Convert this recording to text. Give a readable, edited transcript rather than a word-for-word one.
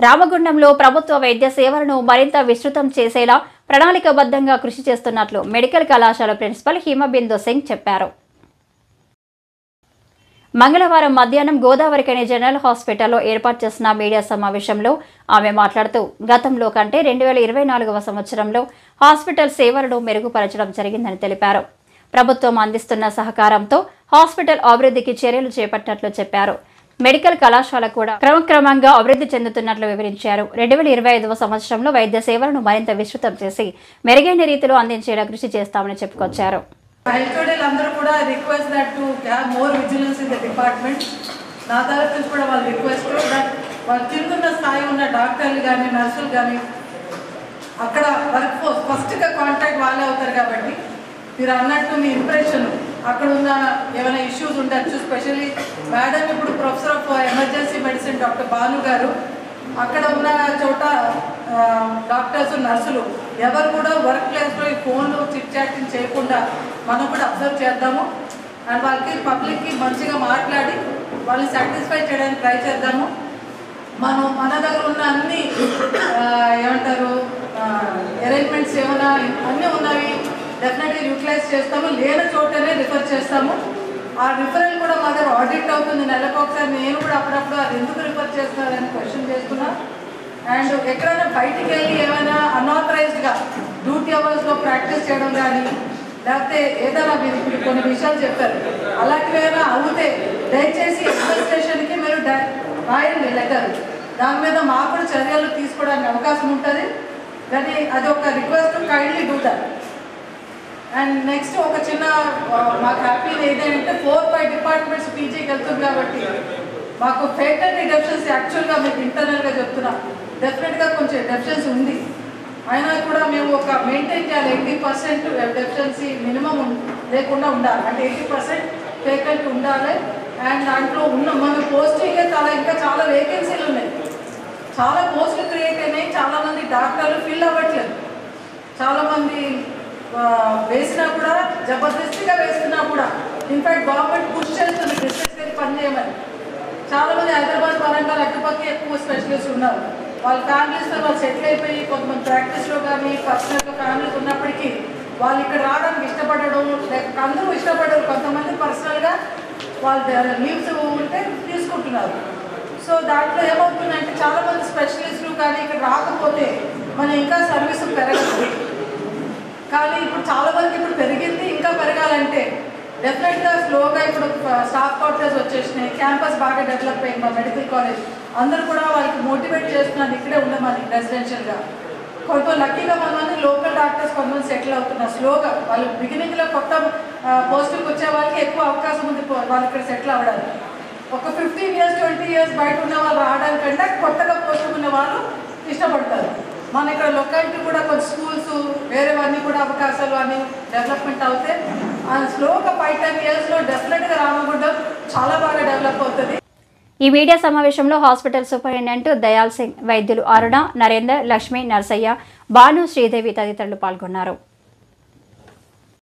రామగుండంలో ప్రభుత్వ వైద్య సేవలను మరింత విస్తృతం చేసేలా ప్రణాళికాబద్ధంగా కృషి చేస్తున్నట్లు మెడికల్ కళాశాల ప్రిన్సిపల్ హిమబిందు సింగ్ చెప్పారు. మంగళవారం మధ్యాహ్నం గోదావరిఖని జనరల్ హాస్పిటల్లో ఏర్పాటు చేసిన మీడియా సమావేశంలో ఆమె మాట్లాడుతూ గతంలో కంటే 2024వ సంవత్సరంలో హాస్పిటల్ సేవలను మెరుగుపరచడం జరిగిందని తెలిపారు. ప్రభుత్వం అందిస్తున్న సహకారంతో హాస్పిటల్ అభివృద్ధికి చర్యలు చేపట్టినట్లు చెప్పారు. మెడికల్ కళాశాల కూడా క్రమక్రమంగా అభివృద్ధి చెందుతున్నట్లు వివరించారు. 2025వ సంవత్సరంలో వైద్య సేవలను మరింత విస్తృతం చేసి మెరుగైన రీతిలో అందించేలా కృషి చేస్తామని చెప్పుకొచ్చారు. అందరూ కూడా request that to have more vigilance in the department. నా తరఫు నుంచి కూడా వాళ్ళ రిక్వెస్ట్ దట్ వాళ్ళ కింద స్థాయి ఉన్న డాక్టర్లు కానీ నర్సులు కానీ అక్కడ వర్క్ ఫోర్స్ ఫస్ట్గా కాంటాక్ట్ వాళ్ళే అవుతారు. కాబట్టి మీరు అన్నట్టు మీ ఇంప్రెషన్ అక్కడ ఉన్న ఏమైనా ఇష్యూస్ ఉండొచ్చు. స్పెషల్లీ మేడం ఇప్పుడు professor of emergency medicine doctor Bhanu గారు అక్కడ ఉన్న చోట డాక్టర్స్ నర్సులు ఎవరు కూడా వర్క్ ప్లేస్లో ఈ ఫోన్లు చిట్ చాటింగ్ చేయకుండా మనం కూడా అబ్జర్వ్ చేద్దాము. అండ్ వాళ్ళకి పబ్లిక్కి మంచిగా మాట్లాడి వాళ్ళని సాటిస్ఫై చేయడానికి ట్రై చేద్దాము. మన దగ్గర ఉన్న అన్ని ఏమంటారు అరేంజ్మెంట్స్ ఏమైనా అన్నీ ఉన్నవి డెఫినెట్గా యూటిలైజ్ చేస్తాము. లేని చోటనే రిఫర్ చేస్తాము. ఆ రిఫరల్ కూడా మా దగ్గర ఆడిట్ అవుతుంది నెలకు ఒకసారి. నేను కూడా అప్పుడప్పుడు అది ఎందుకు రిఫర్ చేస్తున్నారని క్వశ్చన్ చేస్తున్నా. అండ్ ఎక్కడైనా బయటికి వెళ్ళి ఏమైనా అన్ఆథరైజ్డ్గా డ్యూటీ అవర్స్లో ప్రాక్టీస్ చేయడం కానీ లేకపోతే ఏదైనా మీరు ఇప్పుడు కొన్ని విషయాలు చెప్పారు అలాంటివి ఏమైనా అవుతే దయచేసి అడ్మినిస్ట్రేషన్కి మీరు రాయండి లెటర్. దాని మీద మాకు కూడా చర్యలు తీసుకోవడానికి అవకాశం ఉంటుంది. కానీ అది ఒక request, kindly do that. And next ఒక చిన్న మాకు హ్యాపీ ఏదంటే 4-5 డిపార్ట్మెంట్స్ పీజీకి వెళ్తుంది. కాబట్టి మాకు పేటెంట్ డెఫిషియన్సీ యాక్చువల్గా మీకు ఇంటర్నల్గా చెప్తున్నా డెఫినెట్గా కొంచెం డెఫిషియన్సీ ఉంది. అయినా కూడా మేము ఒక మెయింటైన్ చేయాలి. 80% డెఫిషియన్సీ మినిమం లేకుండా ఉండాలి. అంటే 80% పేటెంట్ ఉండాలి. అండ్ దాంట్లో ఉన్న మన పోస్టింగే ఇంకా చాలా వేకెన్సీలు ఉన్నాయి. చాలా పోస్టులు క్రియేట్ అయినాయి. చాలామంది డాక్టర్లు ఫిల్ అవ్వట్లేదు. చాలామంది వేసినా కూడా జబర్దస్తిగా వేస్తున్నా కూడా ఇన్ఫాక్ట్ గవర్నమెంట్ పుష్ చేస్తుంది డిస్ట్రిక్ట్స్కి పని చేయమని. చాలామంది హైదరాబాద్ పరంగా అటుపక్క ఎక్కువ స్పెషలిస్ట్ ఉన్నారు. వాళ్ళ ఫ్యామిలీస్తో వాళ్ళు సెటిల్ అయిపోయి కొంతమంది ప్రాక్టీస్లో కానీ పర్సనల్గా ఫ్యామిలీస్ ఉన్నప్పటికీ వాళ్ళు ఇక్కడ రావడానికి ఇష్టపడడం లేక అందరూ ఇష్టపడరు. కొంతమంది పర్సనల్గా వాళ్ళు లీవ్స్ ఉంటే తీసుకుంటున్నారు. సో దాంట్లో ఏమవుతుందంటే చాలామంది స్పెషలిస్టులు కానీ ఇక్కడ రాకపోతే మనం ఇంకా సర్వీసు పెరగదు. కానీ ఇప్పుడు చాలా వరకు ఇప్పుడు పెరిగింది. ఇంకా పెరగాలంటే డెఫినెట్గా స్లోగా ఇప్పుడు స్టాఫ్ క్వార్టర్స్ వచ్చేసినాయి. క్యాంపస్ బాగా డెవలప్ అయింది. మా మెడికల్ కాలేజ్ అందరూ కూడా వాళ్ళకి మోటివేట్ చేస్తున్నారు ఇక్కడే ఉండమని రెసిడెన్షియల్గా. కొంత లక్కీగా కొంతమంది లోకల్ డాక్టర్స్ కొంతమంది సెటిల్ అవుతున్నారు స్లోగా. వాళ్ళు బిగినింగ్లో కొత్త పోస్టులకు వచ్చే వాళ్ళకి ఎక్కువ అవకాశం ఉంది వాళ్ళు ఇక్కడ సెటిల్ అవ్వడానికి. ఒక 15 years 20 years బయట ఉన్న వాళ్ళు రావడానికంటే కొత్తగా పోస్టులు ఉన్న వాళ్ళు ఇష్టపడతారు. మన ఇక్కడ లొకాలిటీ కూడా కొంచెం స్కూల్స్ వేరేవన్నీ కూడా అవకాశాలు అన్ని డెవలప్మెంట్ అవుతే స్లోగా 5-10 yearsలో డెఫినెట్గా రామగుండం చాలా బాగా డెవలప్ అవుతుంది. ఈ మీడియా సమావేశంలో హాస్పిటల్ సూపరింటెండెంట్ దయాల్ సింగ్, వైద్యులు అరుణ, నరేందర్, లక్ష్మి, నర్సయ్య, భాను, శ్రీదేవి తదితరులు పాల్గొన్నారు.